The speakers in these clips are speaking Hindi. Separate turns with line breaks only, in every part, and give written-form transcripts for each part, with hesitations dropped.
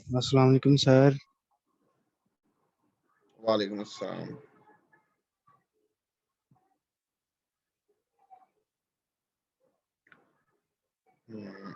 अस्सलाम वालेकुम सर।
वालेकुम अस्सलाम। हम्म।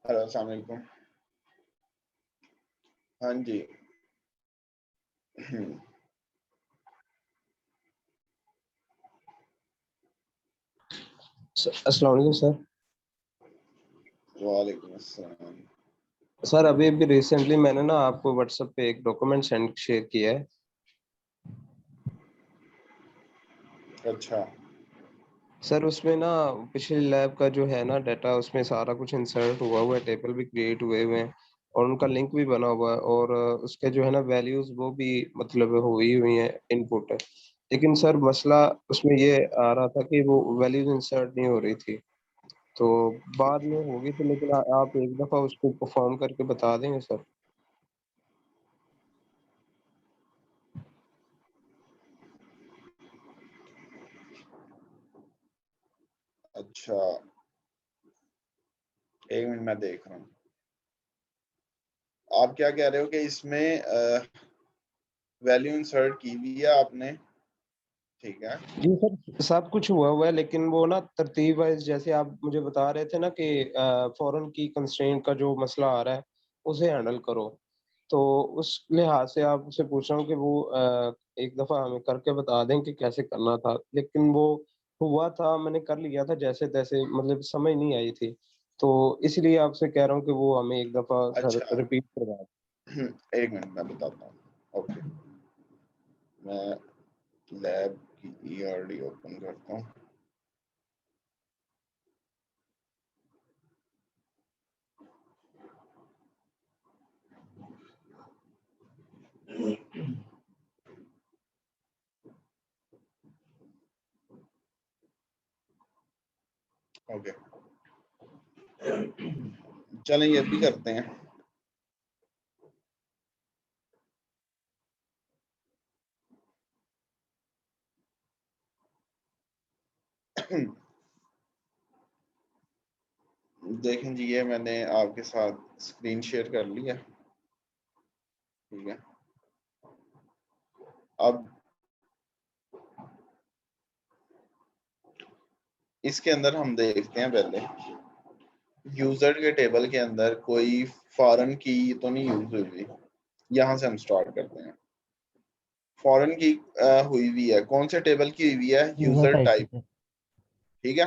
हेलो, अस्सलाम वालेकुम। हाँ जी।
अस्सलाम वालेकुम सर।
वालेकुम अस्सलाम।
सर अभी अभी रिसेंटली मैंने ना आपको व्हाट्सएप पे एक डॉक्यूमेंट शेयर किया है।
अच्छा।
सर उसमें ना पिछले लैब का जो है ना डाटा, उसमें सारा कुछ इंसर्ट हुआ है, टेबल भी क्रिएट हुए हैं और उनका लिंक भी बना हुआ है और उसके जो है ना वैल्यूज वो भी मतलब हुई हुई है इनपुट। लेकिन सर मसला उसमें ये आ रहा था कि वो वैल्यूज इंसर्ट नहीं हो रही थी, तो बाद में होगी तो, लेकिन आप एक दफा उसको परफॉर्म करके बता देंगे सर।
अच्छा, एक मिनट मैं देख रहा हूँ। आप क्या कह रहे हो कि इसमें वैल्यू इंसर्ट की हुई है आपने? ठीक है।
जी सर, सब कुछ हुआ हुआ है, लेकिन वो ना तरतीब वाइज जैसे आप मुझे बता रहे थे ना कि फॉरेन की कंस्ट्रेंट का जो मसला आ रहा है उसे हैंडल करो, तो उस लिहाज से आपसे पूछ रहा हूँ कि वो एक दफा हमें करके बता दें कि कैसे करना था। लेकिन वो हुआ था, मैंने कर लिया था जैसे तैसे, मतलब समझ नहीं आई थी, तो इसलिए आपसे कह रहा हूँ कि वो हमें एक दफा सर
अच्छा,
रिपीट करवा दें।
एक मिनट मैं बताता हूँ। ओके, मैं लैब की ईआरडी ओपन करता हूँ। ओके, चलें ये भी करते हैं। देखें जी, ये मैंने आपके साथ स्क्रीन शेयर कर लिया। ठीक है, अब इसके अंदर हम देखते हैं पहले यूजर के टेबल के अंदर कोई फॉरेन की तो नहीं यूज हुई। यहां से हम स्टार्ट करते हैं। फॉरेन की हुई हुई है, कौन से टेबल की हुई है?
User
user
type
type.
की।
ठीक है,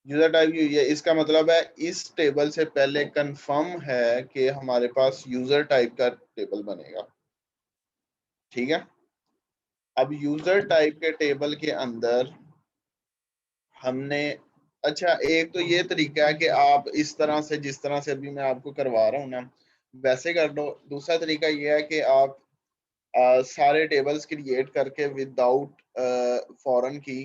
यूजर टाइप की हुई है। इसका मतलब है इस टेबल से पहले कंफर्म है कि हमारे पास यूजर टाइप का टेबल बनेगा। ठीक है, अब यूजर टाइप के टेबल के अंदर हमने, अच्छा, एक तो ये तरीका है कि आप इस तरह से, जिस तरह से अभी मैं आपको करवा रहा हूँ ना, वैसे कर लो। दूसरा तरीका ये है कि आप सारे टेबल्स क्रिएट करके विदाउट फॉरेन की,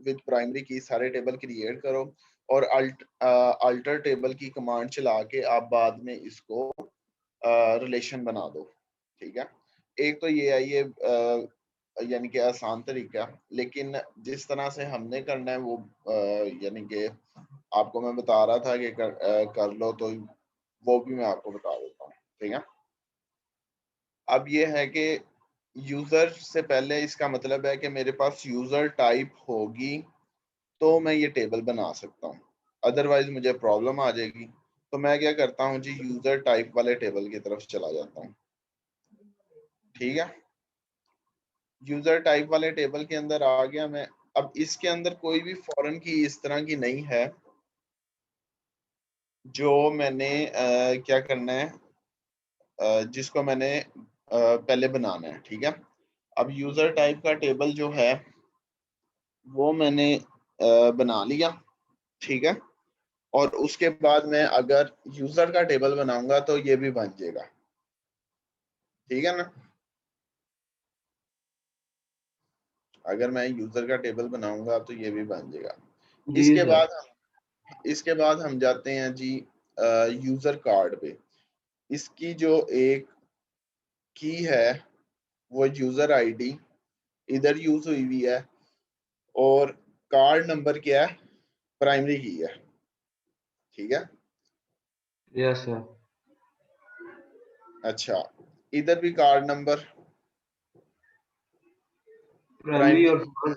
विद प्राइमरी की सारे टेबल क्रिएट करो और अल्टर टेबल की कमांड चला के आप बाद में इसको रिलेशन बना दो। ठीक है, एक तो ये है, ये यानी कि आसान तरीका। लेकिन जिस तरह से हमने करना है वो यानी कि आपको मैं बता रहा था कि कर लो, तो वो भी मैं आपको बता देता हूँ। ठीक है, अब ये है कि यूजर से पहले इसका मतलब है कि मेरे पास यूजर टाइप होगी तो मैं ये टेबल बना सकता हूँ, अदरवाइज मुझे प्रॉब्लम आ जाएगी। तो मैं क्या करता हूँ जी, यूजर टाइप वाले टेबल की तरफ चला जाता हूँ। ठीक है, यूजर टाइप वाले टेबल के अंदर आ गया मैं। अब इसके अंदर कोई भी फॉरेन की इस तरह की नहीं है जो मैंने क्या करना है, जिसको मैंने पहले बनाना है। ठीक है, अब यूजर टाइप का टेबल जो है वो मैंने बना लिया। ठीक है, और उसके बाद मैं अगर यूजर का टेबल बनाऊंगा तो ये भी बन जाएगा। ठीक है ना, अगर मैं यूजर का टेबल बनाऊंगा तो ये भी बन जाएगा।
जी सर।
इसके बाद हम जाते हैं जी यूजर कार्ड पे। इसकी जो एक की है वो यूजर आईडी इधर यूज हुई हुई है, और कार्ड नंबर क्या है? प्राइमरी की है। ठीक है,
यस सर।
अच्छा, इधर भी कार्ड नंबर
प्राइमरी
प्राइमरी
और
की है।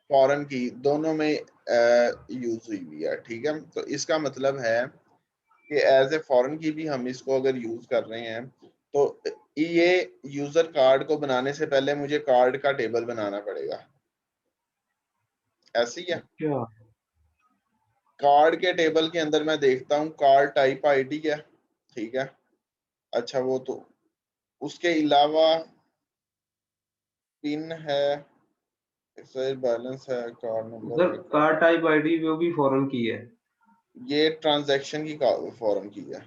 फॉरेन की, दोनों में यूज हुई है। ठीक है, तो इसका मतलब है कि एज ए फॉरेन की भी हम इसको अगर यूज कर रहे हैं तो ये यूजर कार्ड को बनाने से पहले मुझे कार्ड का टेबल बनाना पड़ेगा, ऐसे ही है।
क्या?
कार्ड के टेबल के अंदर मैं देखता हूँ कार्ड टाइप आईडी है, ठीक है। अच्छा, वो तो उसके अलावा पिन है, एक्सपायर बैलेंस है, कार्ड नंबर
सर
है,
कार टाइप आईडी वो भी फॉरेन की है।
ये ट्रांजैक्शन की फॉर्म की है,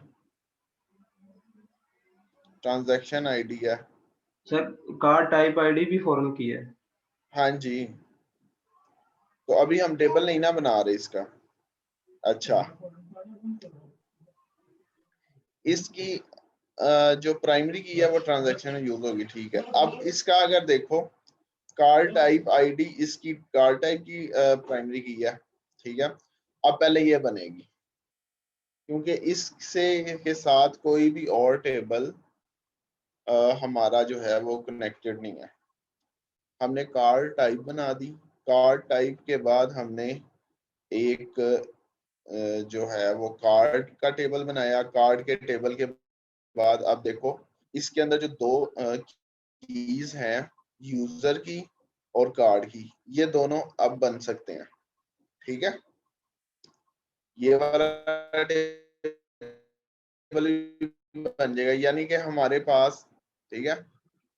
ट्रांजैक्शन आईडी है।
सर कार टाइप आईडी भी फॉरेन की है।
हाँ जी, तो अभी हम टेबल नहीं ना बना रहे इसका। अच्छा, इसकी जो प्राइमरी की है वो ट्रांजैक्शन में यूज होगी, ठीक है। अब इसका अगर देखो कार्ड टाइप आईडी, इसकी कार्ड टाइप की प्राइमरी की है, ठीक है। अब पहले ये बनेगी, क्योंकि इससे के साथ कोई भी और टेबल हमारा जो है वो कनेक्टेड नहीं है। हमने कार्ड टाइप बना दी, कार्ड टाइप के बाद हमने एक जो है वो कार्ड का टेबल बनाया, कार्ड के टेबल के बाद अब देखो इसके अंदर जो दो कीज हैं, यूजर की और कार्ड की, ये दोनों अब बन सकते हैं, ठीक है। ये वाला टेबल बन जाएगा, यानी कि हमारे पास, ठीक है।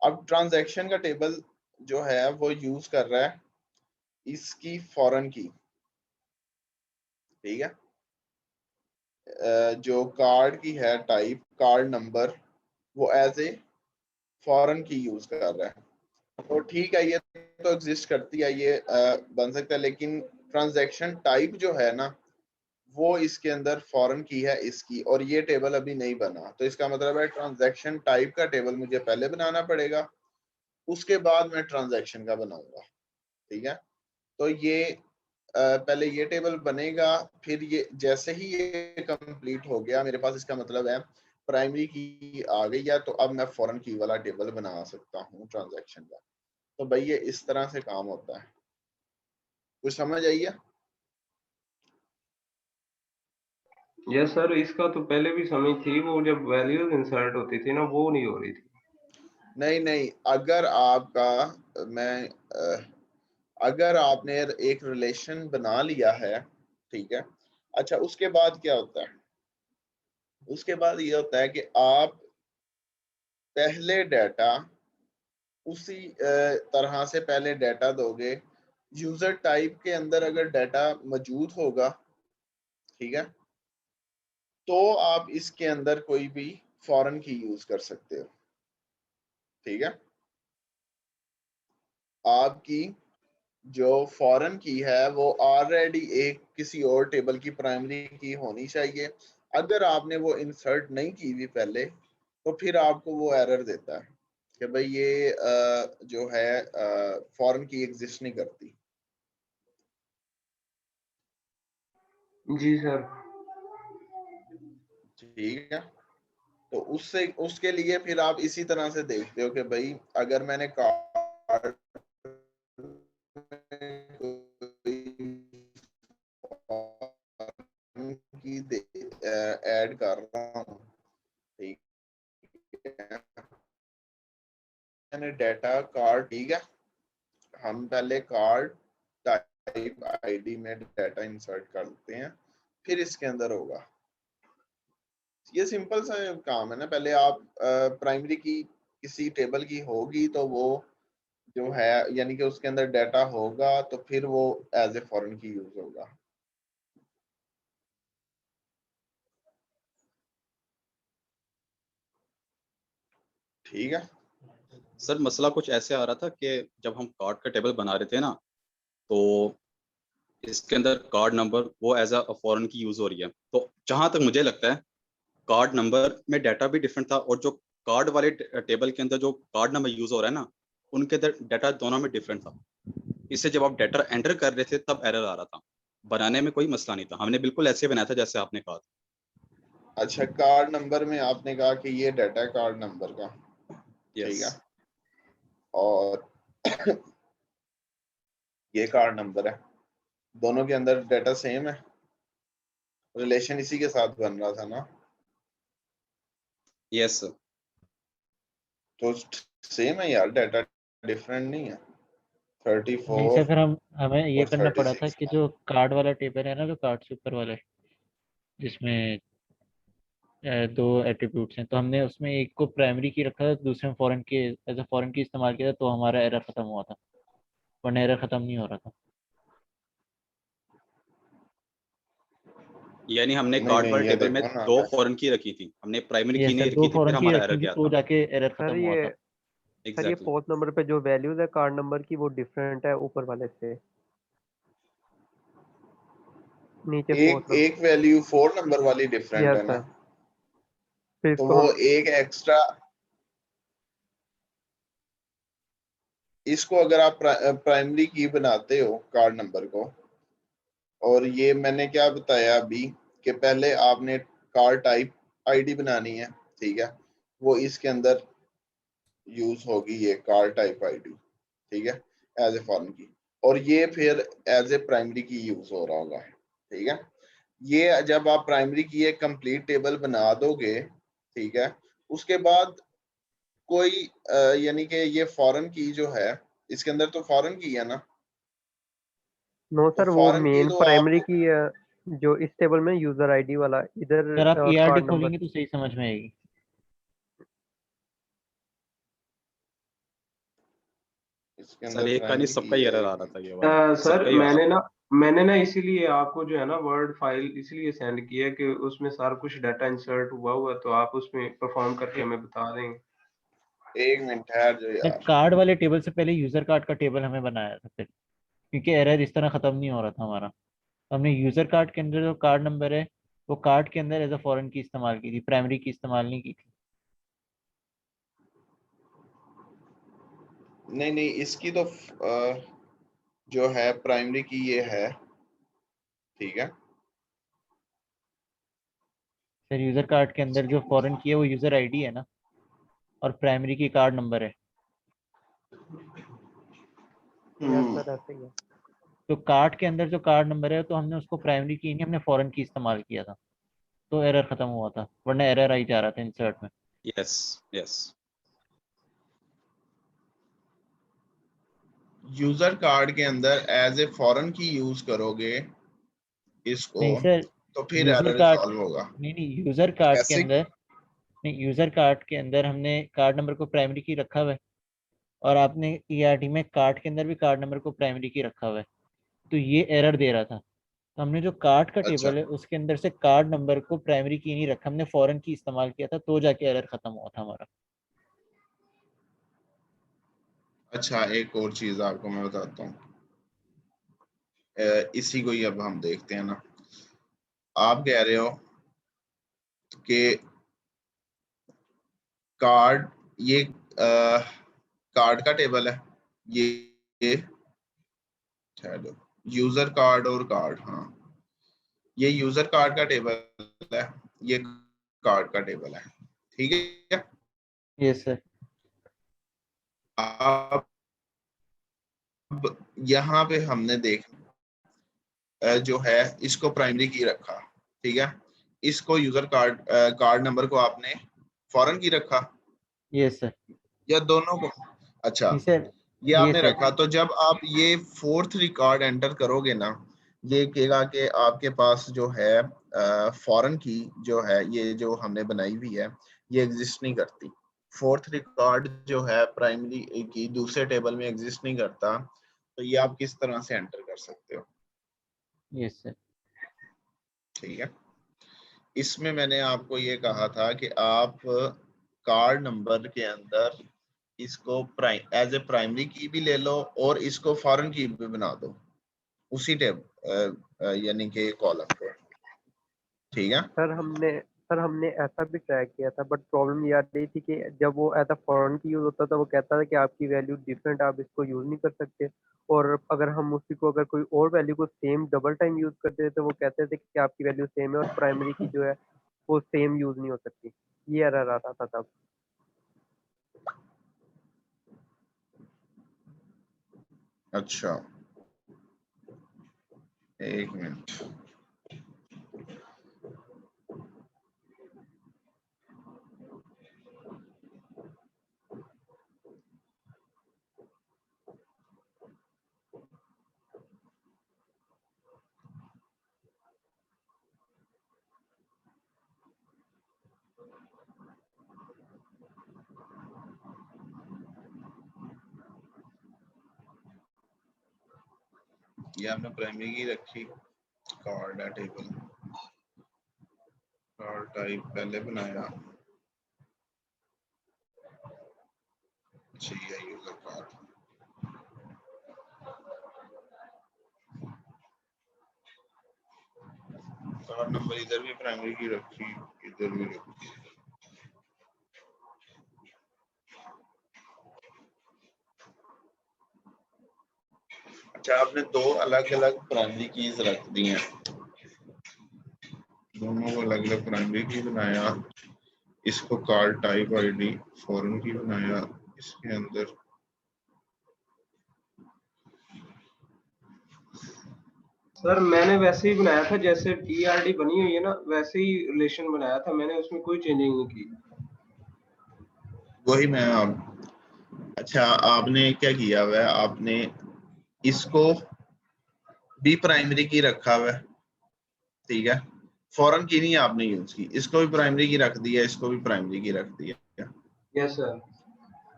अब ट्रांजैक्शन का टेबल जो है वो यूज कर रहा है इसकी फॉरेन की, ठीक है। जो कार्ड की है टाइप कार्ड नंबर, वो एज ए फॉरेन की यूज कर रहा है, तो ठीक है, ये तो एग्जिस्ट करती है, ये बन सकता है। लेकिन ट्रांजैक्शन टाइप जो है ना, वो इसके अंदर फॉरेन की है इसकी, और ये टेबल अभी नहीं बना, तो इसका मतलब है ट्रांजैक्शन टाइप का टेबल मुझे पहले बनाना पड़ेगा, उसके बाद मैं ट्रांजैक्शन का बनाऊंगा, ठीक है। तो ये पहले ये टेबल बनेगा, फिर ये जैसे ही ये कंप्लीट हो गया मेरे पास, इसका मतलब है प्राइमरी की आ गई है, तो अब मैं फॉरेन की वाला टेबल बना सकता हूँ ट्रांजैक्शन का। तो भाई ये इस तरह से काम होता है, कुछ समझ आई है?
यस सर, इसका तो पहले भी समझ थी, वो जब वैल्यूज इंसर्ट होती थी ना वो नहीं हो रही थी।
नहीं नहीं, अगर आपका मैं अगर आपने एक रिलेशन बना लिया है, ठीक है। अच्छा, उसके बाद क्या होता है? उसके बाद ये होता है कि आप पहले डाटा उसी तरह से पहले डाटा दोगे, यूजर टाइप के अंदर अगर डाटा मौजूद होगा, ठीक है, तो आप इसके अंदर कोई भी फॉरेन की यूज कर सकते हो, ठीक है। आपकी जो फॉरेन की है वो ऑलरेडी एक किसी और टेबल की प्राइमरी की होनी चाहिए। अगर आपने वो इंसर्ट नहीं की हुई पहले, तो फिर आपको वो एरर देता है कि भाई ये जो है फॉरेन की एग्जिस्ट नहीं करती।
जी सर।
ठीक है, तो उससे उसके लिए फिर आप इसी तरह से देखते हो कि भाई अगर मैंने कार्ड की ऐड कर रहा हूँ, ठीक है, मैंने डाटा कार्ड, ठीक है। हम पहले कार्ड टाइप आईडी में डाटा इंसर्ट करते हैं, फिर इसके अंदर होगा। ये सिंपल सा काम है ना, पहले आप प्राइमरी की किसी टेबल की होगी तो वो जो है, यानी कि उसके अंदर डाटा होगा, तो फिर वो एज ए फॉरेन की यूज होगा। ठीक है,
सर मसला कुछ ऐसे आ रहा था कि जब हम कार्ड का टेबल बना रहे थे ना, तो इसके अंदर कार्ड नंबर वो एज अ फॉरेन की यूज हो रही है। तो जहां तक मुझे लगता है कार्ड नंबर में डाटा भी डिफरेंट था, और जो कार्ड वाले टेबल के अंदर जो कार्ड नंबर यूज हो रहा है ना, उनके अंदर डाटा दोनों में डिफरेंट था। इससे जब आप डाटा एंटर कर रहे थे तब एरर आ रहा था, बनाने में कोई मसला नहीं था, हमने बिल्कुल ऐसे बनाया था जैसे आपने कहा था।
अच्छा, कार्ड नंबर में आपने कहा कि ये डाटा कार्ड नंबर का, ठीक
यस।
है। और ये कार्ड नंबर है, दोनों के अंदर डाटा सेम है, रिलेशन इसी के साथ बन रहा था ना,
यस सर।
तो सेम है यार, डाटा डिफरेंट नहीं है।
नहीं
34
सर, फिर हमें ये
और
करना पड़ा था
36
कि जो कार्ड वाला टेबल है ना, जो कार्ड से ऊपर वाला है, जिसमें दो एट्रीब्यूट्स हैं, तो हमने उसमें एक को प्राइमरी की रखा था, दूसरे में फॉरेन की एज अ फॉरेन की इस्तेमाल किया था, तो हमारा एरर खत्म हुआ था, वरना एरर खत्म नहीं हो रहा था।
यानी हमने
नहीं
कार्ड
नहीं,
वाले
ये
टेबल में
देखो ना,
दो फॉरेन की रखी थी, हमने प्राइमरी
ये
की नहीं
सर दो
रखी थी, फिर
फॉरेन की
हमारा एरर
रखी थी,
गया
तो
था।
जाके एरर
सर
खत्म हुआ था।
ये
एग्जैक्टली।
फोर्थ नंबर पे जो वैल्यूज है कार्ड नंबर की वो डिफरेंट है ऊपर वाले से, नीचे फोर्थ नंबर।
एक वैल्यू 4 नंबर वाली डिफरेंट
यस
है ना,
सर, फिर
तो
इसको
वो
हम
एक एक्स्ट्रा, इसको अगर आप प्राइमरी की बनाते हो कार्ड नंबर को, और ये मैंने क्या बताया अभी कि पहले आपने कार्ड टाइप आईडी बनानी है, ठीक है, वो इसके अंदर यूज होगी ये कार्ड टाइप आईडी, ठीक है, एज ए फॉरेन की, और ये फिर एज ए प्राइमरी की यूज हो रहा होगा, ठीक है। ये जब आप प्राइमरी की एक कंप्लीट टेबल बना दोगे, ठीक है, उसके बाद कोई यानी कि ये फॉरेन की जो है, इसके अंदर तो फॉरेन की है ना,
नो
तो
सर, वो
फॉरेन की
मेन
तो
प्राइमरी
आप,
की जो इस टेबल में यूजर आईडी वाला, इधर
सर आप ईआरडी
कार्ड नंबर।
खोलेंगे तो सही समझ में आएगी।
इसके
सर
अंदर
एक का नहीं,
प्राइमरी
सबका
की
ही
है,
एरर आ
एक
रहा था,
मिनट,
ये वाला
सर
सबका ही आ रहा था।
मैंने ना इसीलिए आपको जो है ना वर्ड फाइल इसलिए सेंड किया कि उसमें सारा कुछ डाटा इंसर्ट हुआ हुआ, तो आप उसमें परफॉर्म करके हमें बता देंगे।
एक मिनट ठहर जो
सर
यार।
कार्ड वाले टेबल से पहले यूजर कार्ड का टेबल हमें बनाया था फिर, क्योंकि एरर इस तरह खत्म नहीं हो रहा था हमारा, तो हमने यूजर कार्ड के अंदर जो कार्ड नंबर है वो कार्ड के अंदर एज अ फॉरेन की इस्तेमाल की थी, प्राइमरी की इस्तेमाल नहीं की थी।
नहीं नहीं, इसकी तो जो है प्राइमरी की ये है, ठीक है,
सर यूजर कार्ड के अंदर जो फॉरेन की है वो यूजर आईडी है ना, और प्राइमरी की कार्ड नंबर है।
यस सर, ऐसे ही है।
तो कार्ड के अंदर जो कार्ड नंबर है तो हमने उसको प्राइमरी की नहीं, हमने फॉरेन की इस्तेमाल किया था, तो एरर खत्म हुआ था, वरना एरर आई जा रहा था इंसर्ट में।
Yes yes.
यूजर कार्ड के अंदर एज ए फॉरेन की यूज करोगे इसको,
नहीं सर,
तो फिर
यूजर
एरर
कार्ड,
रिजॉल्व होगा
नहीं यूजर कार्ड के
ऐसे।
अंदर, नहीं यूजर कार्ड के अंदर हमने कार्ड नंबर को प्राइमरी की रखा हुआ है, और आपने ईआरडी में कार्ड के अंदर भी कार्ड नंबर को प्राइमरी की रखा हुआ है, तो ये एरर दे रहा था। तो हमने जो कार्ड का
अच्छा
टेबल है उसके अंदर से कार्ड नंबर को प्राइमरी की नहीं रखा, हमने फॉरेन की इस्तेमाल किया था, तो जाके एरर खत्म हुआ था हमारा।
अच्छा, एक और चीज आपको मैं बताता हूँ, इसी को ही अब हम देखते हैं ना। आप कह रहे हो कि कार्ड, ये कार्ड का टेबल है, ये चलो यूजर कार्ड और कार्ड, हाँ ये यूजर कार्ड का टेबल है, ये कार्ड का टेबल है, ठीक है।
Yes sir.
अब यहाँ पे हमने जो है इसको प्राइमरी की रखा, ठीक है, इसको यूजर कार्ड नंबर को आपने फॉरेन की रखा,
यस सर।
या दोनों को? अच्छा,
नहीं सर,
ये
ये
आपने
सर,
रखा, तो जब आप ये फोर्थ रिकॉर्ड एंटर करोगे ना, ये कहेगा कि आपके पास जो है फॉरेन की जो है, ये जो हमने बनाई हुई है ये एग्जिस्ट नहीं करती। फोर्थ रिकॉर्ड जो है प्राइमरी की दूसरे टेबल में एग्जिस्ट नहीं करता, तो ये आप किस तरह से एंटर कर सकते हो?
Yes sir.
ठीक है, इसमें मैंने आपको ये कहा था कि आप कार्ड नंबर के अंदर इसको एज ए प्राइमरी की भी ले लो और इसको फॉरेन की भी बना दो उसी टेब यानी कि कॉलम पे, ठीक है।
सर हमने ऐसा भी ट्राई किया था, बट प्रॉब्लम ये आ रही थी कि जब वो ऐसा फॉरेन की यूज होता था, वो कहता था कि आपकी वैल्यू डिफरेंट, आप इसको यूज नहीं कर सकते। और अगर हम उसी को अगर कोई और वैल्यू को सेम डबल टाइम यूज करते थे, तो वो कहते थे कि आपकी वैल्यू सेम है और प्राइमरी की जो है वो सेम यूज नहीं हो सकती। ये एरर आ रहा था तब।
अच्छा, एक मिनट, ये हमने प्राइमरी की रखी, कार्ड है टेबल, कार्ड टाइप पहले बनाया, चाहिए यूजर कार्ड, कार्ड नंबर इधर भी प्राइमरी की रखी, इधर भी रखी। अच्छा, आपने दो अलग अलग प्राइमरी कीज रख दी हैं, दोनों को अलग अलग प्राइमरी की बनाया, इसको कार्ड टाइप आईडी फॉरेन की बनाया, इसके अंदर
सर मैंने वैसे ही बनाया था जैसे TRD बनी हुई है ना, वैसे ही रिलेशन बनाया था मैंने, उसमें कोई चेंजिंग नहीं की।
वही मैं अच्छा, आपने क्या किया हुआ है, आपने इसको भी प्राइमरी की रखा हुआ है, ठीक है, फॉरेन की नहीं आपने यूज की, इसको भी प्राइमरी की रख दिया, इसको भी प्राइमरी की रख दिया।
Yes sir.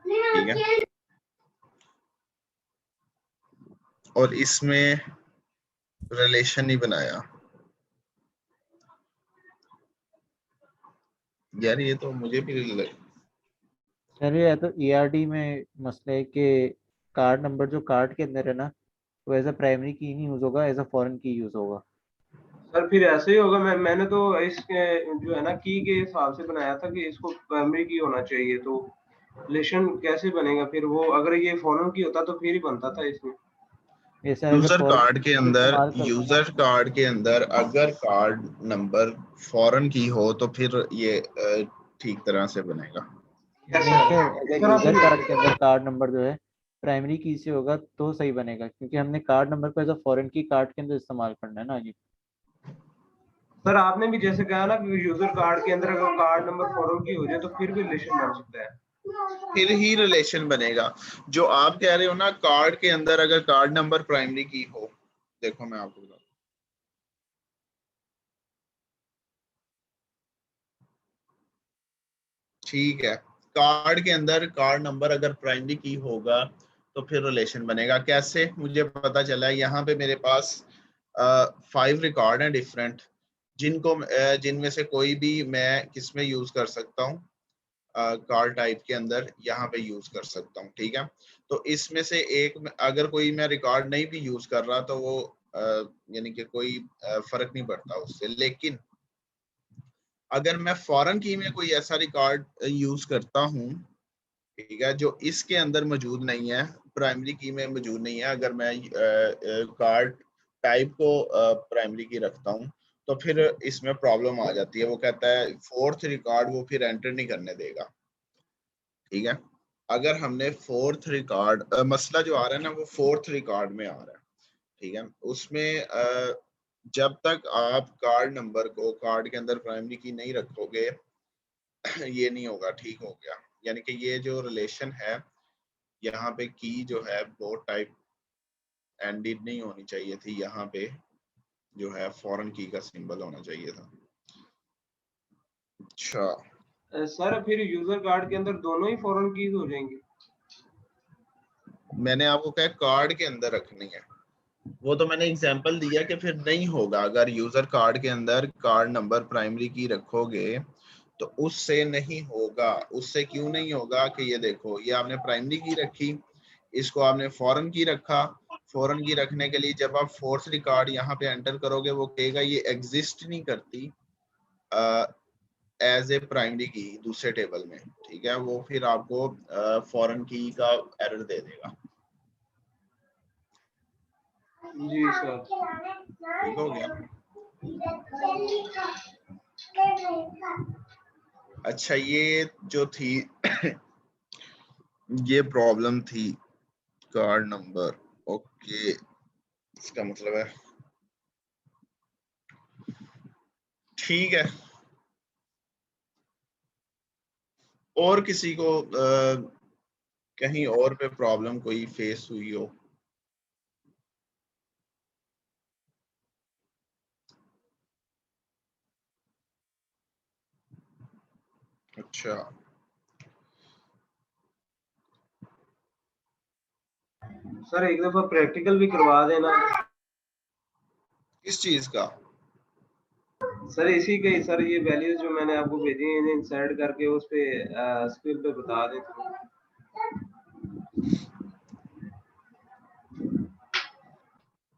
ठीक है, और इसमें रिलेशन ही बनाया। यार ये तो मुझे भी
चलिए, तो ERD में मसला है कि कार्ड नंबर जो कार्ड के अंदर है ना, वो एज अ प्राइमरी की नहीं यूज होगा, एज अ फॉरेन की यूज होगा।
सर फिर ऐसे ही होगा, मैंने तो इसके जो है ना की के हिसाब से बनाया था कि इसको प्राइमरी की होना चाहिए, तो रिलेशन कैसे बनेगा फिर? वो अगर ये फॉरेन की होता तो फिर ही बनता था इसमें।
ऐसा as a
user
foreign
card के अंदर,
इस्तेमाल करते हैं ना।
यूजर कार्ड के अंदर अगर कार्ड नंबर फॉरेन की हो तो फिर ये ठीक तरह से बनेगा।
यस
नहीं
सर।
सर,
इस
अगर
तरह से
यूजर कार्ड के अंदर कार्ड नंबर जो है प्राइमरी की से होगा तो सही बनेगा, क्योंकि हमने कार्ड नंबर को एज अ फॉरेन की कार्ड के अंदर इस्तेमाल करना है ना जी।
सर आपने भी जैसे कहा ना कि यूजर कार्ड के अंदर अगर कार्ड नंबर फॉरेन की हो जाए तो फिर भी रिलेशन बन सकता है।
फिर ही रिलेशन बनेगा। जो आप कह रहे हो ना, कार्ड के अंदर अगर कार्ड नंबर प्राइमरी की हो, देखो मैं आपको बताऊं, ठीक है, कार्ड के अंदर कार्ड नंबर अगर प्राइमरी की होगा तो फिर रिलेशन बनेगा। कैसे मुझे पता चला? यहाँ पे मेरे पास 5 रिकॉर्ड हैं डिफरेंट, जिनको जिनमें से कोई भी मैं किसमें यूज कर सकता हूँ, कार्ड टाइप के अंदर यहाँ पे यूज कर सकता हूँ। ठीक है, तो इसमें से एक अगर कोई मैं रिकॉर्ड नहीं भी यूज कर रहा तो वो यानी कि कोई फर्क नहीं पड़ता उससे। लेकिन अगर मैं फॉरेन की में कोई ऐसा रिकॉर्ड यूज करता हूँ, ठीक है, जो इसके अंदर मौजूद नहीं है, प्राइमरी की में मौजूद नहीं है, अगर मैं कार्ड टाइप को प्राइमरी की रखता हूँ तो फिर इसमें प्रॉब्लम आ जाती है। वो कहता है फोर्थ रिकॉर्ड वो फिर एंटर नहीं करने देगा। ठीक है, अगर हमने फोर्थ रिकॉर्ड, मसला जो आ रहा है ना वो फोर्थ रिकॉर्ड में आ रहा है, ठीक है, उसमें जब तक आप कार्ड नंबर को कार्ड के अंदर प्राइमरी की नहीं रखोगे ये नहीं होगा, ठीक हो गया। यानी कि ये जो रिलेशन है यहाँ पे की जो है वो टाइप एंडेड नहीं होनी चाहिए थी, यहाँ पे जो है फॉरेन की का सिंबल होना चाहिए था। अच्छा,
सर फिर यूजर कार्ड के अंदर दोनों ही फॉरेन कीज हो जाएंगे?
मैंने आपको कहा कार्ड के अंदर रखनी है, वो तो मैंने एग्जांपल दिया कि फिर नहीं होगा। अगर यूजर कार्ड के अंदर कार्ड नंबर प्राइमरी की रखोगे तो उससे नहीं होगा। उससे क्यों नहीं होगा कि ये देखो, ये आपने प्राइमरी की रखी, इसको आपने फॉरेन की रखा। फॉरेन की रखने के लिए जब आप फोर्थ रिकॉर्ड यहाँ पे एंटर करोगे वो कहेगा ये एग्जिस्ट नहीं करती एज ए प्राइमरी की दूसरे टेबल में। ठीक है, वो फिर आपको फॉरेन की का एरर दे देगा।
जी सर।
ठीक हो गया। अच्छा, ये जो थी ये प्रॉब्लम थी कार्ड नंबर। ओके, इसका मतलब है ठीक है, और किसी को कहीं और पे प्रॉब्लम कोई फेस हुई हो? अच्छा,
सर एक दफा प्रैक्टिकल भी करवा देना।
किस चीज का?
सर इसी के सर, ये वैल्यूज जो मैंने आपको भेजी हैं इन्हें इंसर्ट करके उस पे स्क्रीन पे बता देते हैं।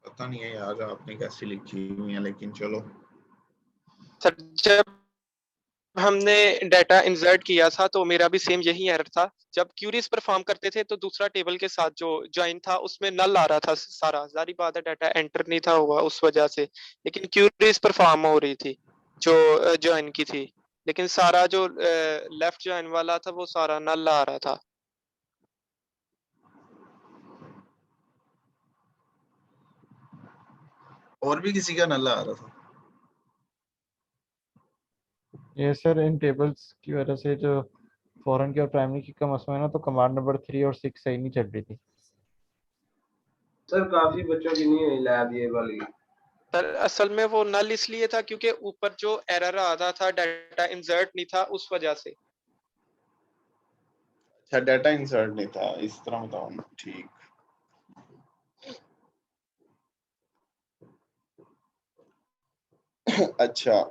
पता नहीं है यार आपने कैसी लिखी हुई है, लेकिन चलो।
सर जब हमने डाटा इंसर्ट किया था तो मेरा भी सेम यही एरर था। जब क्यूरीज परफॉर्म करते थे तो दूसरा टेबल के साथ जो ज्वाइन था उसमें नल आ रहा था सारा, जारी बात है डाटा एंटर नहीं था हुआ उस वजह से, लेकिन क्यूरीज परफॉर्म हो रही थी जो ज्वाइन की थी, लेकिन सारा जो लेफ्ट ज्वाइन वाला था वो सारा नल आ रहा था।
और भी किसी का नल्ला आ रहा था?
ये सर इन टेबल्स की वजह से जो फॉरेन की और प्राइमरी की का मसला है ना, तो कमांड नंबर 3 और 6 सही नहीं चल रही थी।
सर काफी बच्चों की नहीं हुई लैब ये वाली।
सर असल में वो नल इसलिए था क्योंकि ऊपर जो एरर आ रहा था डाटा इंसर्ट नहीं था उस वजह से।
अच्छा, डाटा इंसर्ट नहीं था, इस तरह बताओ ना। ठीक, अच्छा।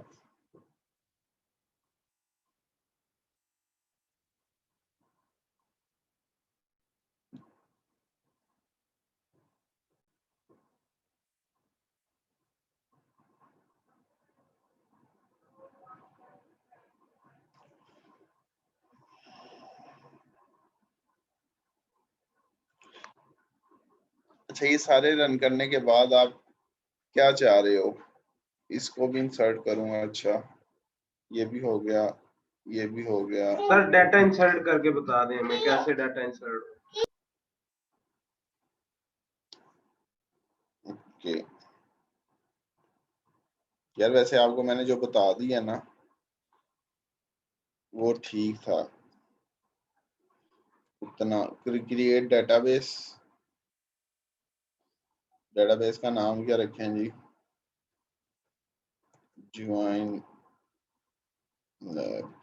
अच्छा, ये सारे रन करने के बाद आप क्या चाह रहे हो? इसको भी इंसर्ट करूंगा। अच्छा, ये भी हो गया, ये भी हो गया।
सर डाटा इंसर्ट करके बता दें हमें कैसे डाटा इंसर्ट।
ओके यार, वैसे आपको मैंने जो बता दिया ना वो ठीक था उतना। क्रिएट डेटाबेस, डेटाबेस का नाम क्या रखें जी? Join lab.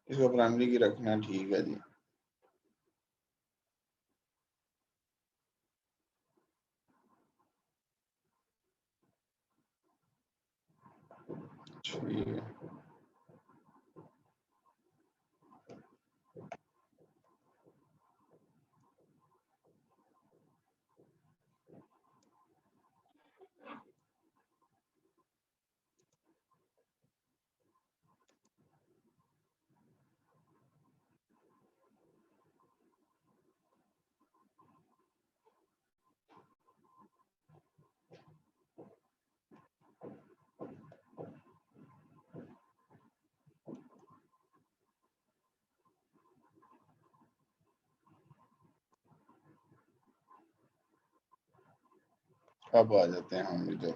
इसको प्राइमरी की रखना, ठीक है जी। ठीक है, अब आ जाते हैं हम इधर।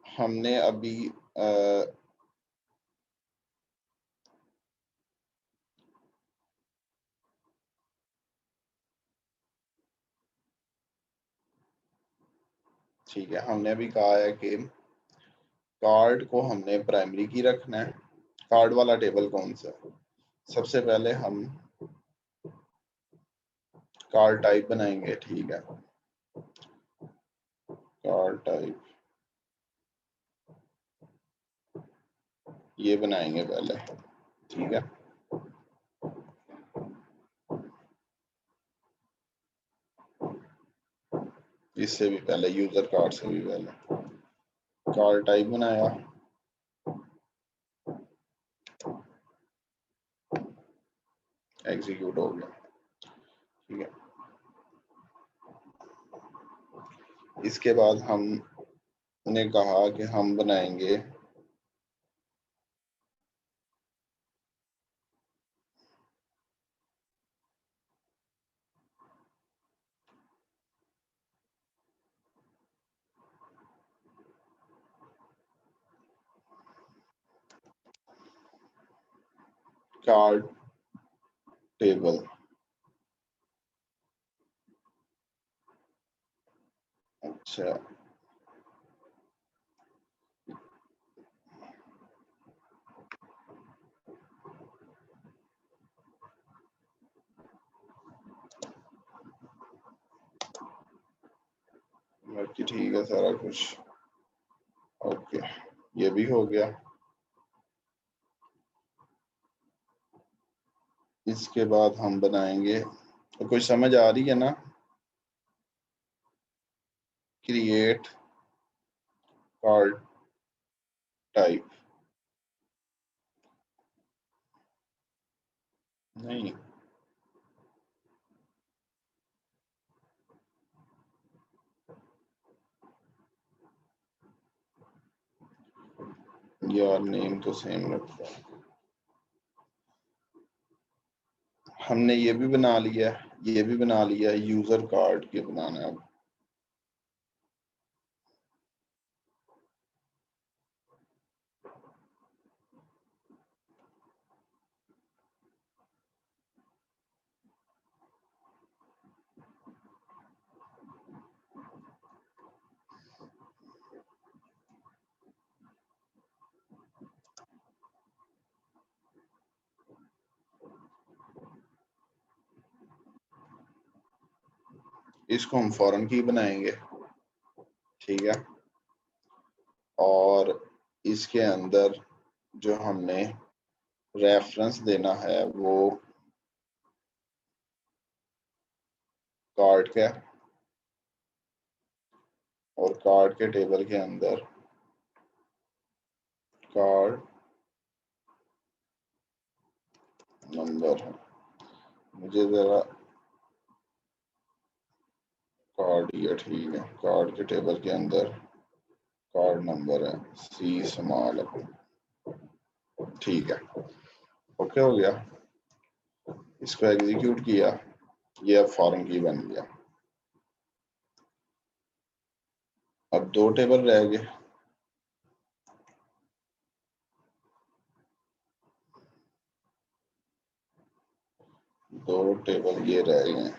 हमने अभी ठीक है, हमने अभी कहा है कि कार्ड को हमने प्राइमरी की रखना है। कार्ड वाला टेबल कौन सा है? सबसे पहले हम कार्ड टाइप बनाएंगे। ठीक है, कार्ड टाइप ये बनाएंगे पहले। ठीक है, इससे भी पहले, यूजर कार्ड से भी पहले कार्ड टाइप बनाया। एग्जीक्यूट हो गया। ठीक है, इसके बाद हमने कहा कि हम बनाएंगे कार्ड टेबल। अच्छा, बाकी ठीक है सारा कुछ। ओके, ये भी हो गया। इसके बाद हम बनाएंगे, तो कुछ समझ आ रही है ना? क्रिएट कार्ड टाइप, नहीं यार, नेम तो सेम रखा। हमने ये भी बना लिया, ये भी बना लिया, यूजर कार्ड के बनाना है अब। इसको हम फॉरेन की बनाएंगे, ठीक है। और इसके अंदर जो हमने रेफरेंस देना है वो कार्ड का, और कार्ड के टेबल के अंदर कार्ड नंबर है। मुझे जरा कार्ड, ये ठीक है, कार्ड के टेबल के अंदर कार्ड नंबर है सी स्मॉल, ठीक है। ओके हो गया, इसको एग्जीक्यूट किया, ये अब फॉरेन की बन गया। अब 2 टेबल रह गए, दो टेबल ये रह गए।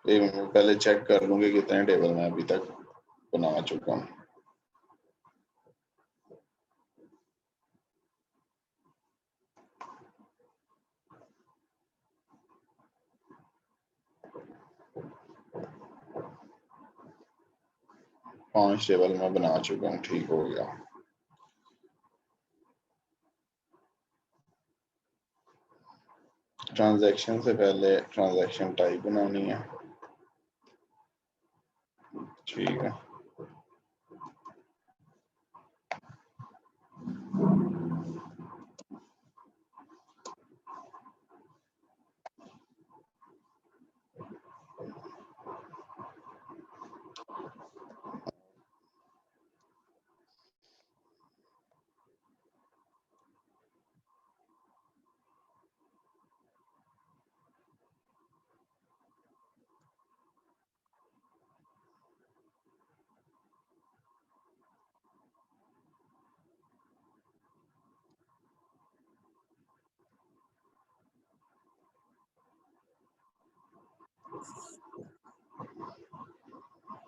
एक मिनट पहले चेक कर लूंगी कितने टेबल मैं अभी तक बना चुका हूँ। पांच टेबल मैं बना चुका हूँ, ठीक हो गया। ट्रांजैक्शन से पहले ट्रांजैक्शन टाइप बनानी है, ठीक है।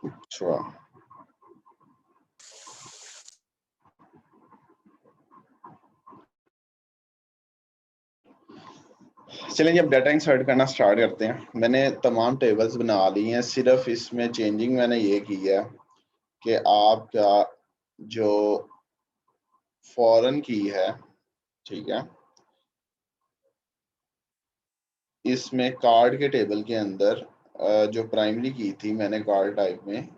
अच्छा, चलिए अब डाटा इंसर्ट करना स्टार्ट करते हैं। मैंने तमाम टेबल्स बना ली हैं, सिर्फ इसमें चेंजिंग मैंने ये की है कि आपका जो फॉरेन की है, ठीक है, इसमें कार्ड के टेबल के अंदर जो प्राइमरी की थी मैंने कार्ड टाइप में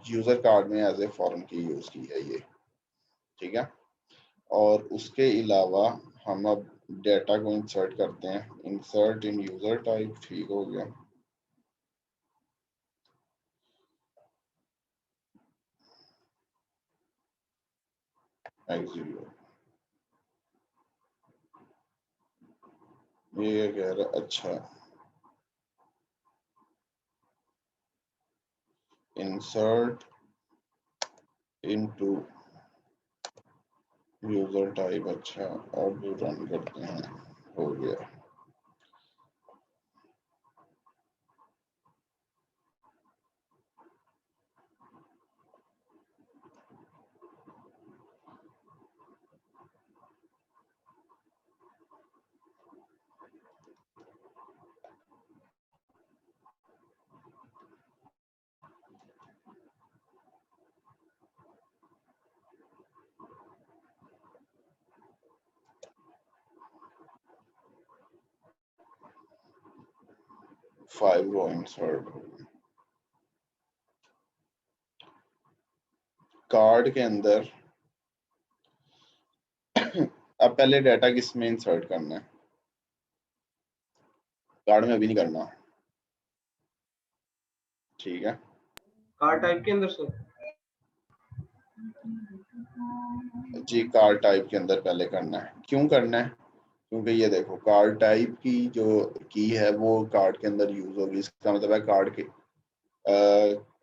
यूजर कार्ड में एज ए फॉरेन की यूज की है ये, ठीक है। और उसके अलावा हम अब डेटा को इंसर्ट करते हैं, इंसर्ट इन यूजर टाइप, ठीक हो गया। एग्जीक्यूट, ये कह रहा अच्छा, इंसर्ट इनटू यूजर टाइप, अच्छा अब रन करते हैं, हो गया। फाइव रो इंसर्ट, कार्ड के अंदर अब पहले डाटा किस में इंसर्ट करना है, कार्ड में अभी नहीं करना, ठीक है।
कार्ड टाइप के अंदर से
जी कार्ड टाइप के अंदर पहले करना है, क्यों करना है, क्योंकि ये देखो कार्ड टाइप की जो की है वो कार्ड के अंदर यूज होगी, इसका मतलब है कार्ड के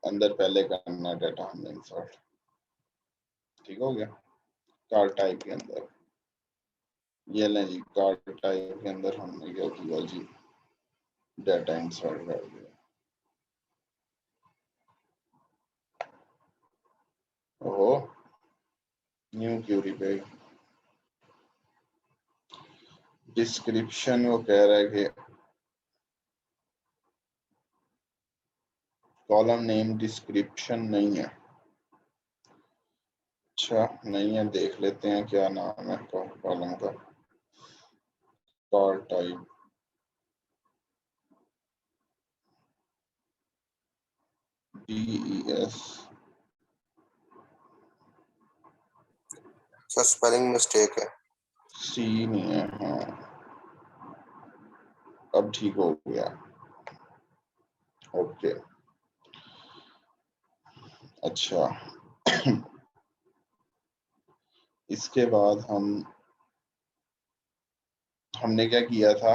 अंदर पहले करना डाटा हमने इंसर्ट, ठीक हो गया। कार्ड टाइप के अंदर ये लें जी, कार्ड टाइप के अंदर हमने क्या किया जी, डाटा इंसर्ट कर दिया। ओहो, न्यू क्यूरी पे डिस्क्रिप्शन वो कह रहा है कि कॉलम नेम डिस्क्रिप्शन नहीं है, अच्छा नहीं है, देख लेते हैं क्या नाम है कॉलम का, card type, DES,
sir spelling mistake है,
C नहीं है, हाँ अब ठीक हो गया, ओके। अच्छा इसके बाद हमने क्या किया था,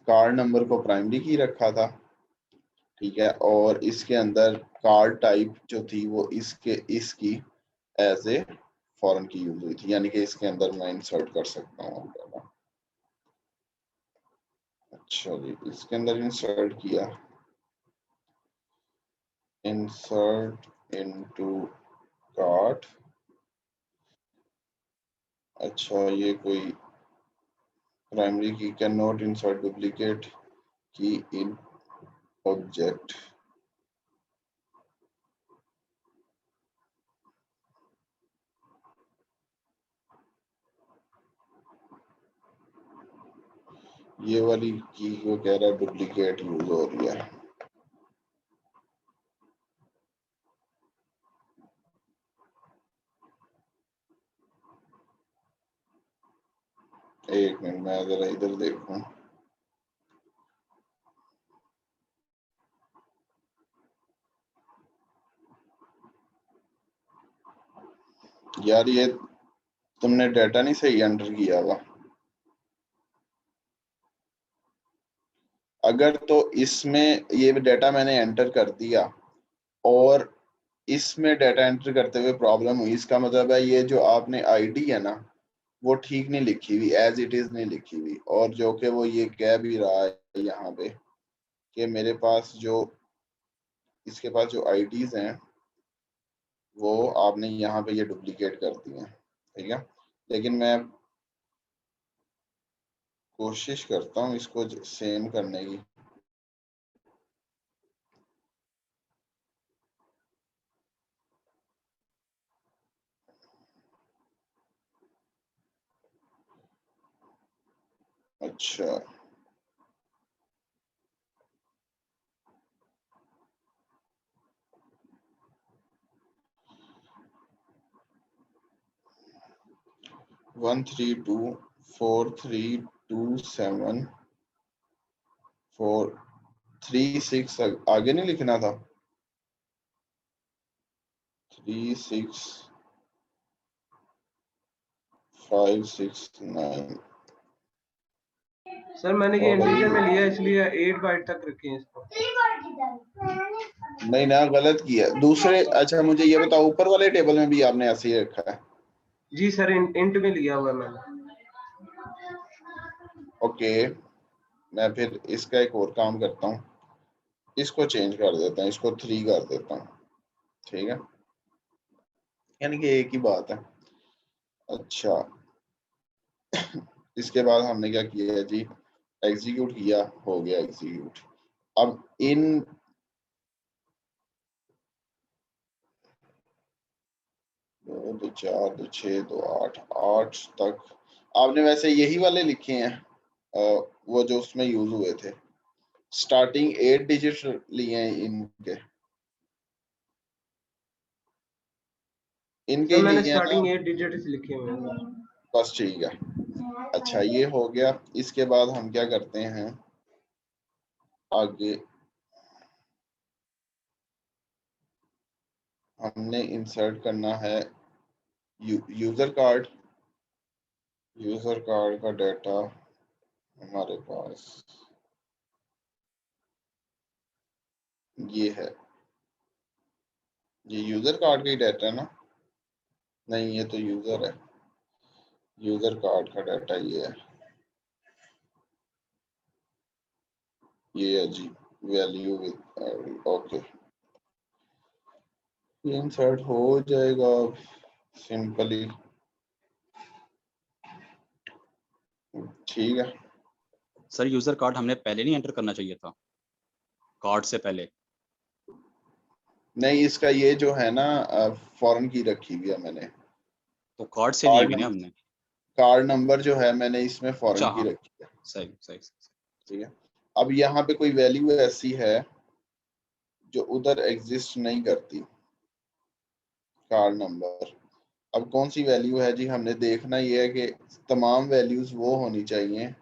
कार्ड नंबर को प्राइमरी की रखा था, ठीक है, और इसके अंदर कार्ड टाइप जो थी वो इसकी एज ए फॉरेन की यूज हुई थी, यानी कि इसके अंदर मैं इंसर्ट कर सकता हूँ। अच्छा जी, इसके अंदर इंसर्ट किया, इंसर्ट इनटू कार्ड, अच्छा ये कोई प्राइमरी की, कैन नॉट इंसर्ट डुप्लीकेट की इन ऑब्जेक्ट, ये वाली की को कह रहा है डुप्लीकेट यूज हो रही है, एक मिनट मैं जरा इधर देखूं, यार ये तुमने डाटा नहीं सही एंटर किया हुआ, अगर तो इसमें ये डाटा मैंने एंटर कर दिया और इसमें डाटा एंटर करते हुए प्रॉब्लम हुई, इसका मतलब है ये जो आपने आईडी है ना वो ठीक नहीं लिखी हुई, एज इट इज नहीं लिखी हुई, और जो कि वो ये कह भी रहा है यहाँ पे कि मेरे पास जो इसके पास जो आईडीज हैं वो आपने यहाँ पे ये डुप्लीकेट कर दी हैं, ठीक है। लेकिन मैं कोशिश करता हूँ इसको सेम करने की, अच्छा 1324327 436 आगे नहीं लिखना था 36569
सर मैंने ये इंटीजर में लिया इसलिए 8 बाइट तक रखे हैं इसको।
नहीं ना गलत किया दूसरे। अच्छा मुझे ये बताओ ऊपर वाले टेबल में भी आपने ऐसे ही रखा है?
जी सर इंट में लिया हुआ है मैंने।
ओके मैं फिर इसका एक और काम करता हूँ, इसको चेंज कर देता हूँ, इसको 3 कर देता हूँ, ठीक है, यानी कि एक ही बात है। अच्छा इसके बाद हमने क्या किया है जी, एग्जीक्यूट किया, हो गया एग्जीक्यूट। अब इन 2 2 4 2 6 2 8 8 तक आपने वैसे यही वाले लिखे हैं वो जो उसमें यूज हुए थे, स्टार्टिंग 8 डिजिट लिए हैं इनके
सर मैंने
लिए हैं ना,
स्टार्टिंग 8 डिजिट्स लिखे हुए हैं।
बस ठीक है। अच्छा ये हो गया। इसके बाद हम क्या करते हैं आगे, हमने इंसर्ट करना है यूजर कार्ड। यूजर कार्ड का डाटा हमारे पास ये है, ये यूजर कार्ड का ही डाटा है ना? नहीं ये तो यूजर है, यूजर कार्ड का डाटा ये है, ये है जी वैल्यू विद ओके। इंसर्ट हो जाएगा सिंपली, ठीक है।
सर यूजर कार्ड हमने पहले नहीं एंटर करना चाहिए था, कार्ड से पहले?
नहीं इसका ये जो है ना फॉरेन की रखी हुई है मैंने,
तो कार्ड से ली हुई ना हमने।
कार्ड नंबर जो है मैंने इसमें फॉरेन
अच्छा
की
हाँ
रखी है,
सही सही सही।
ठीक है। अब यहाँ पे कोई वैल्यू ऐसी है जो उधर एग्जिस्ट नहीं करती, कार्ड नंबर। अब कौन सी वैल्यू है जी, हमने देखना ये है कि तमाम वैल्यूज वो होनी चाहिए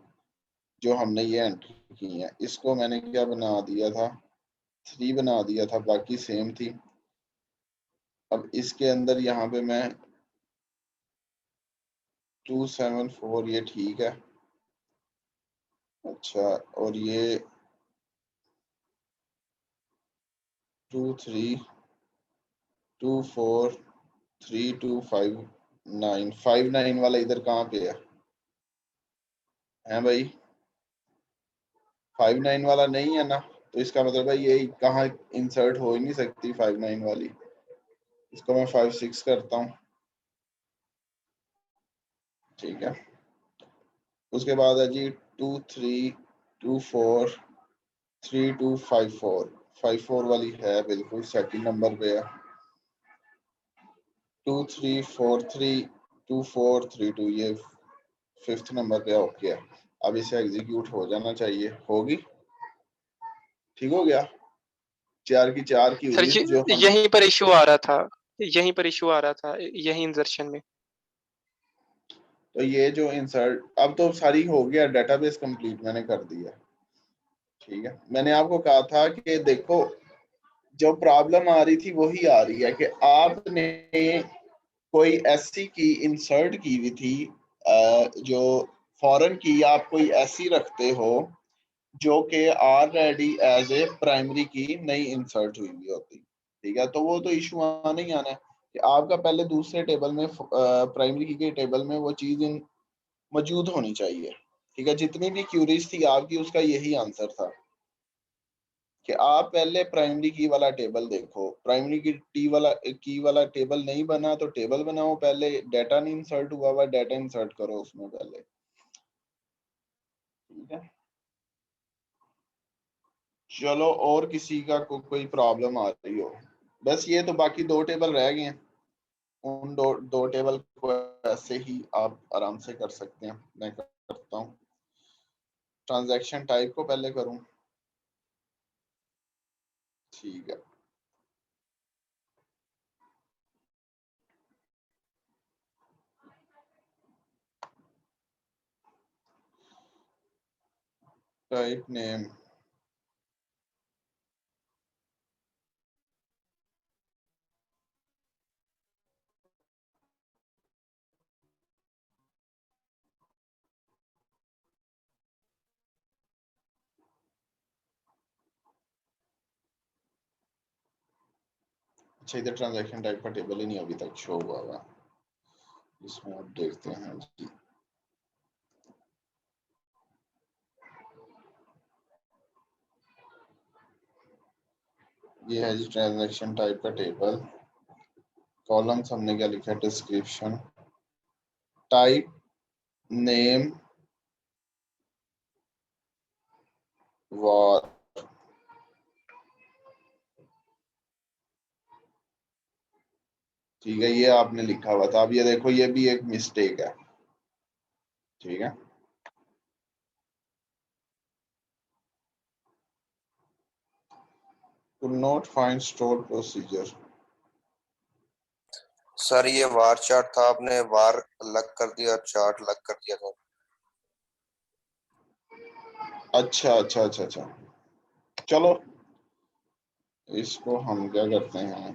जो हमने ये एंटर की हैं। इसको मैंने क्या बना दिया था, 3 बना दिया था, बाकी सेम थी। अब इसके अंदर यहाँ पे मैं 274 ये ठीक है। अच्छा और ये 23243259 वाला इधर कहाँ पे है भाई? 59 वाला नहीं है ना, तो इसका मतलब है ये कहाँ इंसर्ट हो ही नहीं सकती 59 वाली। इसको मैं 56 करता हूँ, ठीक है। उसके बाद है जी 23243254 वाली है, बिल्कुल सेकंड नंबर पे है। 23432432 ये 5th नंबर पे ओके है। अब इसे एग्जीक्यूट हो जाना चाहिए, होगी, ठीक हो गया। 4 की 4 की
सर
हुई जो हम
यहीं पर इशू आ रहा था, यहीं पर इशू आ रहा था, यही इंसर्शन में।
तो ये जो इंसर्ट अब तो सारी हो गया, डेटाबेस कंप्लीट मैंने कर दिया, ठीक है। मैंने आपको कहा था कि देखो जो प्रॉब्लम आ रही थी वही आ रही है कि आपने कोई ऐसी की इंसर्ट की हुई थी जो फॉरेन की आप कोई ऐसी रखते हो जो कि ऑलरेडी एज ए प्राइमरी की नहीं इंसर्ट हुई हुई होती, ठीक है। तो वो तो इशू आना ही आना है कि आपका पहले दूसरे टेबल में प्राइमरी की के टेबल में वो चीज मौजूद होनी चाहिए, ठीक है। जितनी भी क्यूरीज थी आपकी उसका यही आंसर था कि आप पहले प्राइमरी की वाला टेबल देखो, प्राइमरी की वाला टेबल नहीं बना तो टेबल बनाओ, पहले डाटा नहीं इंसर्ट हुआ हुआ डाटा इंसर्ट करो उसमें पहले, ठीक है। चलो और किसी का कोई प्रॉब्लम आ रही हो, बस ये तो बाकी 2 टेबल रह गए हैं, उन दो टेबल को ऐसे ही आप आराम से कर सकते हैं। मैं करता हूँ, ट्रांजैक्शन टाइप को पहले करूँ, ठीक है। टाइप नेम अच्छा, इधर ट्रांजैक्शन टाइप का टेबल ही नहीं अभी तक शो हुआ हुआ, इसमें आप देखते हैं जी। ये है जी ट्रांजैक्शन टाइप का टेबल। कॉलम्स हमने क्या लिखा है, डिस्क्रिप्शन, टाइप नेम, वार। ठीक है, ये आपने लिखा हुआ था। अब ये देखो, ये भी एक मिस्टेक है। ठीक है, could not find stored procedure।
Sir ये वार चार्ट था, आपने वार अलग कर दिया, चार्ट अलग कर दिया था।
अच्छा अच्छा अच्छा अच्छा, चलो इसको हम क्या करते हैं,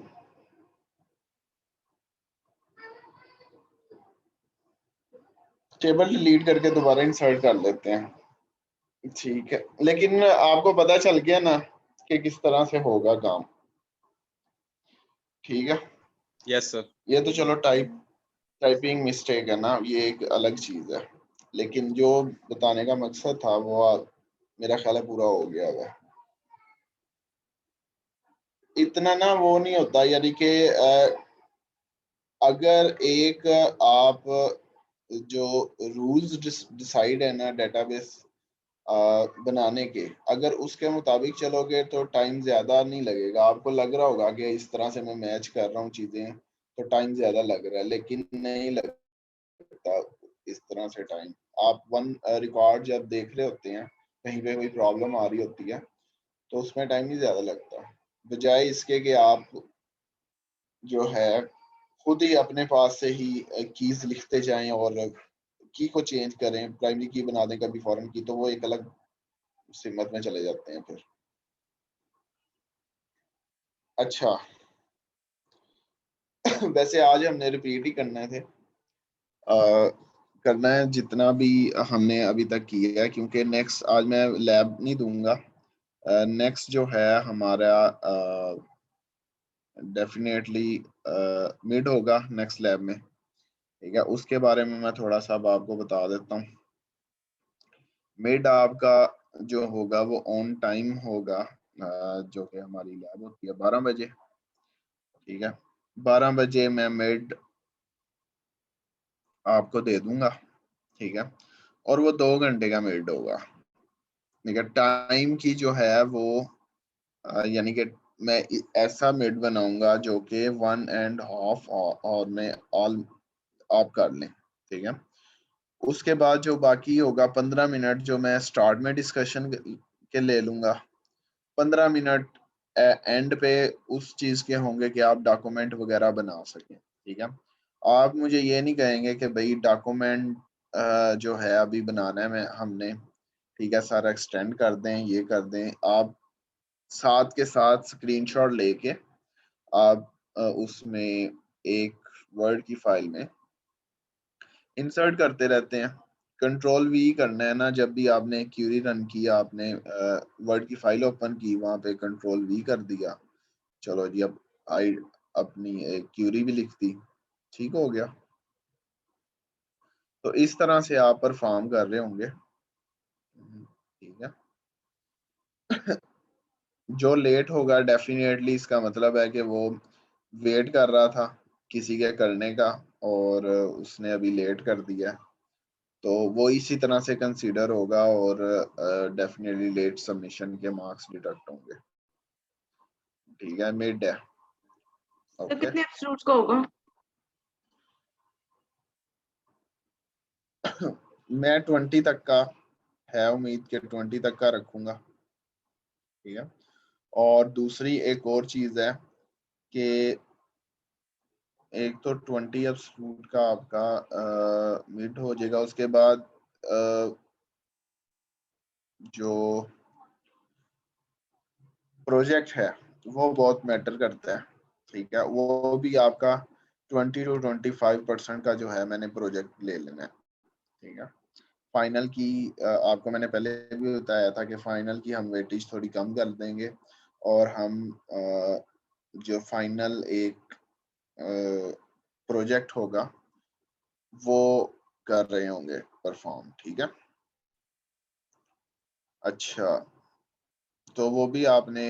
टेबल डिलीट करके दोबारा इंसर्ट कर लेते हैं। ठीक है, लेकिन आपको पता चल गया ना कि किस तरह से होगा काम। ठीक है,
यस सर।
ये तो चलो टाइपिंग मिस्टेक है ना, ये एक अलग चीज है, लेकिन जो बताने का मकसद था वो मेरा ख्याल है पूरा हो गया है। इतना ना वो नहीं होता, यानी कि अगर एक आप जो रूल्स डिसाइड है ना डेटाबेस बनाने के, अगर उसके मुताबिक चलोगे तो टाइम ज्यादा नहीं लगेगा। आपको लग रहा होगा कि इस तरह से मैं मैच कर रहा हूँ चीजें तो टाइम ज्यादा लग रहा है, लेकिन नहीं लगता इस तरह से टाइम। आप वन रिकॉर्ड जब देख रहे होते हैं, कहीं पे कोई प्रॉब्लम आ रही होती है तो उसमें टाइम नहीं ज्यादा लगता, बजाय इसके कि आप जो है खुद ही अपने पास से ही कीज लिखते जाएं और की को चेंज करें, प्राइमरी की बना दें कभी फॉरेन की, तो वो एक अलग सिमत में चले जाते हैं फिर। अच्छा वैसे आज हमने रिपीट ही करने थे, करना है जितना भी हमने अभी तक किया है, क्योंकि नेक्स्ट आज मैं लैब नहीं दूंगा। नेक्स्ट जो है हमारा डेफिनेटली मिड होगा नेक्स्ट लैब में। ठीक है, उसके बारे में मैं थोड़ा सा अब आपको बता देता हूँ। मिड आपका जो होगा वो ऑन टाइम होगा, जो कि हमारी लैब होती है 12 बजे। ठीक है, 12 बजे मैं मिड आपको दे दूंगा। ठीक है, और वो 2 घंटे का मिड होगा। ठीक है, टाइम की जो है वो यानी कि मैं ऐसा मिड बनाऊंगा जो कि 1.5 और में ऑल आप कर लें। ठीक है, उसके बाद जो बाकी होगा 15 मिनट जो मैं स्टार्ट में डिस्कशन के ले लूंगा, 15 मिनट एंड पे उस चीज के होंगे कि आप डॉक्यूमेंट वगैरह बना सकें। ठीक है, आप मुझे ये नहीं कहेंगे कि भाई डॉक्यूमेंट जो है अभी बनाना है मैं हमने, ठीक है, सारा एक्सटेंड कर दें, ये कर दें। आप साथ के साथ स्क्रीनशॉट लेके आप उसमें एक वर्ड की फाइल में इंसर्ट करते रहते हैं। कंट्रोल वी करना है ना, जब भी आपने क्यूरी रन किया, आपने वर्ड की फाइल ओपन की, वहां पे कंट्रोल वी कर दिया। चलो जी, अब आई अपनी क्यूरी भी लिख दी, ठीक हो गया। तो इस तरह से आप परफॉर्म कर रहे होंगे। ठीक है जो लेट होगा डेफिनेटली इसका मतलब है कि वो वेट कर रहा था किसी के करने का और उसने अभी लेट कर दिया, तो वो इसी तरह से कंसीडर होगा और डेफिनेटली लेट सबमिशन के मार्क्स डिडक्ट होंगे। ठीक है, मिड है।
तो
ओके,
कितने एब्सोल्यूट्स का होगा?
मैं 20 तक का है उम्मीद के 20 तक का रखूंगा। ठीक है, और दूसरी एक और चीज है कि एक तो 20 एब्सोल्यूट का आपका मिड हो जाएगा, उसके बाद जो प्रोजेक्ट है वो बहुत मैटर करता है, ठीक है। वो भी आपका 20 to 25% का जो है मैंने प्रोजेक्ट ले लेना है, ठीक है। फाइनल की आपको मैंने पहले भी बताया था कि फाइनल की हम वेटेज थोड़ी कम कर देंगे और हम जो फाइनल एक प्रोजेक्ट होगा वो कर रहे होंगे परफॉर्म, ठीक है। अच्छा, तो वो भी आपने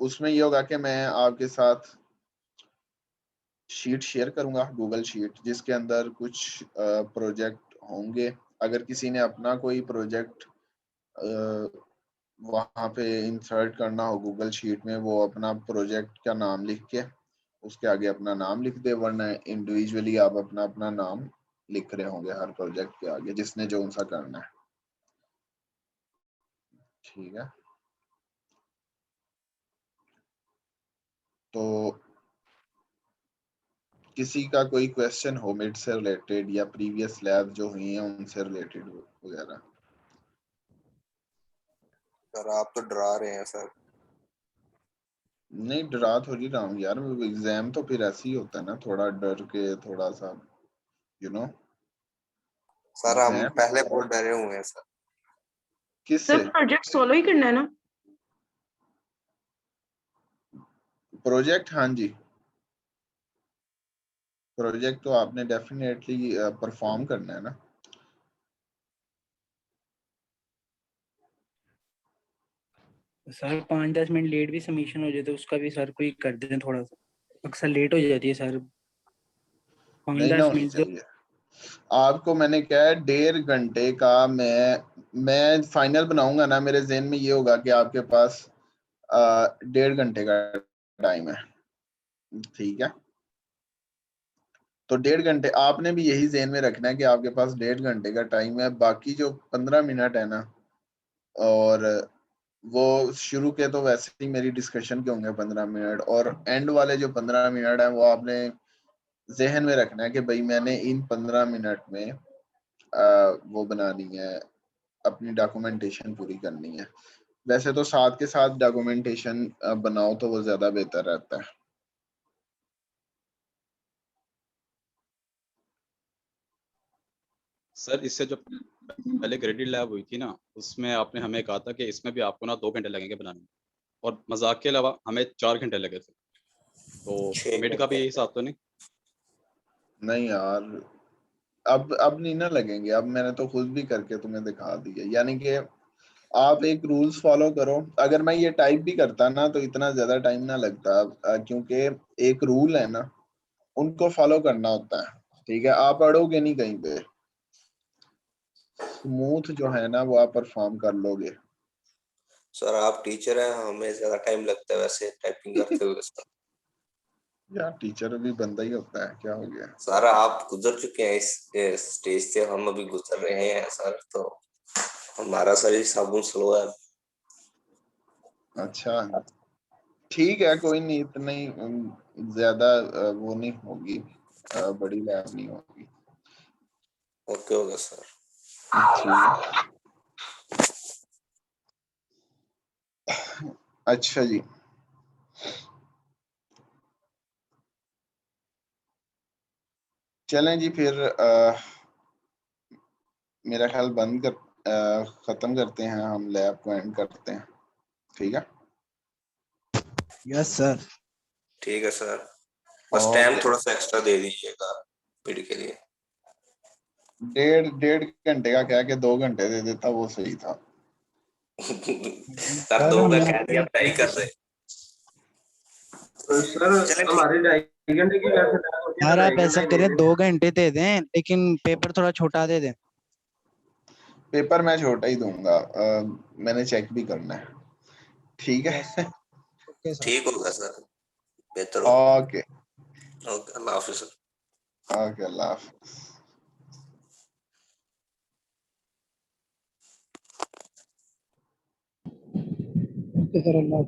उसमें ये होगा कि मैं आपके साथ शीट शेयर करूंगा, गूगल शीट, जिसके अंदर कुछ प्रोजेक्ट होंगे। अगर किसी ने अपना कोई प्रोजेक्ट वहाँ पे इंसर्ट करना हो गूगल शीट में, वो अपना प्रोजेक्ट का नाम लिख के उसके आगे अपना नाम लिख दे, वरना इंडिविजुअली आप अपना अपना नाम लिख रहे होंगे हर प्रोजेक्ट के आगे जिसने जो सा करना है, ठीक है। तो किसी का कोई क्वेश्चन हो मिड से रिलेटेड या प्रीवियस लैब जो हुई है उनसे रिलेटेड वगैरह?
सर आप तो डरा रहे हैं सर।
नहीं डरा थोड़ी रहा हूँ यार, एग्जाम तो फिर ऐसे ही होता है ना, थोड़ा डर के थोड़ा सा यू नो।
सर हम
एग्जाम
पहले बहुत डरे हुए हैं सर।
किससे?
सर प्रोजेक्ट सोलो ही करना है ना?
प्रोजेक्ट, हाँ जी, प्रोजेक्ट तो आपने डेफिनेटली परफॉर्म करना है ना।
सर 5-10 मिनट लेट भी सबमिशन हो जाए तो उसका भी सर कोई कर दें, थोड़ा सा अक्सर लेट हो जाती है सर।
नहीं ना
5-10
होनी
मिनट
चाहिए। आपको मैंने क्या है 1.5 घंटे का मैं फाइनल बनाऊंगा ना, मेरे ज़हन में ये होगा कि आपके पास 1.5 घंटे का टाइम है, ठीक है। तो 1.5 घंटे आपने भी यही ज़हन में रखना है कि आपके पास 1.5 घंटे का टाइम है। बाकी जो 15 मिनट है ना, और वो शुरू के तो वैसे ही मेरी डिस्कशन के होंगे 15 मिनट, और एंड वाले जो 15 मिनट है वो आपने जहन में रखना है कि भाई मैंने इन 15 मिनट में वो बनानी है, अपनी डॉक्यूमेंटेशन पूरी करनी है। वैसे तो साथ के साथ डॉक्यूमेंटेशन बनाओ तो वो ज्यादा बेहतर रहता है।
सर इससे जो पहले क्रेडिट लैब हुई थी ना, उसमें आपने हमें कहा था कि इसमें भी आपको ना 2 घंटे लगेंगे बनाने में, और मजाक के अलावा हमें 4 घंटे लगे थे। तो
6
मिड का भी
घंटे
यही हिसाब तो नहीं?
नहीं यार, अब नहीं ना लगेंगे, अब मैंने तो खुद भी करके तुम्हें दिखा दिया। यानी कि आप एक रूल्स फॉलो करो। अगर मैं ये टाइप भी करता ना तो इतना ज्यादा टाइम ना लगता, क्योंकि एक रूल है ना, उनको फॉलो करना होता है, ठीक है। आप अड़ोगे नहीं कहीं पे, स्मूथ जो है ना वो आप परफॉर्म कर लोगे।
सर आप टीचर हैं, हमें ज्यादा टाइम लगता है वैसे टाइपिंग करते हुए सर।
यार टीचर भी बंदा ही होता है, क्या हो गया।
सर आप गुजर चुके हैं इस स्टेज से, हम अभी गुजर रहे हैं सर, तो हमारा सर साबुन स्लो है।
अच्छा ठीक है, कोई नहीं, इतनी ज्यादा वो नहीं होगी, बड़ी लैब नहीं होगी।
ओके होगा सर।
ठीक। अच्छा जी, चलें जी फिर मेरा ख्याल बंद कर खत्म करते हैं, हम लैब को एंड करते हैं, ठीक है।
Yes sir.
ठीक है सर, बस टाइम
ओके,
थोड़ा सा एक्स्ट्रा दे दीजिएगा पीड के लिए।
1.5 घंटे का क्या कि 2 घंटे दे देता वो सही था।
सर 2 का कह दिया, पढ़ाई कर रहे।
सर
चले ठीक।
हमारे 2.5 घंटे की वैसे लैब होती है, तो
यार आप
2.5
ऐसा
घंटे
करें
दे
2 घंटे दे दें, लेकिन पेपर थोड़ा छोटा दे दें।
पेपर मैं छोटा ही दूंगा, मैंने चेक भी करना है, ठीक
यस
है।
Okay sir.
ठीक होगा सर, बेहतर होगा।
ओके
ओके, अल्लाह हाफिज सर।
ओके, अल्लाह हाफिज।
ओके सर, अल्लाह।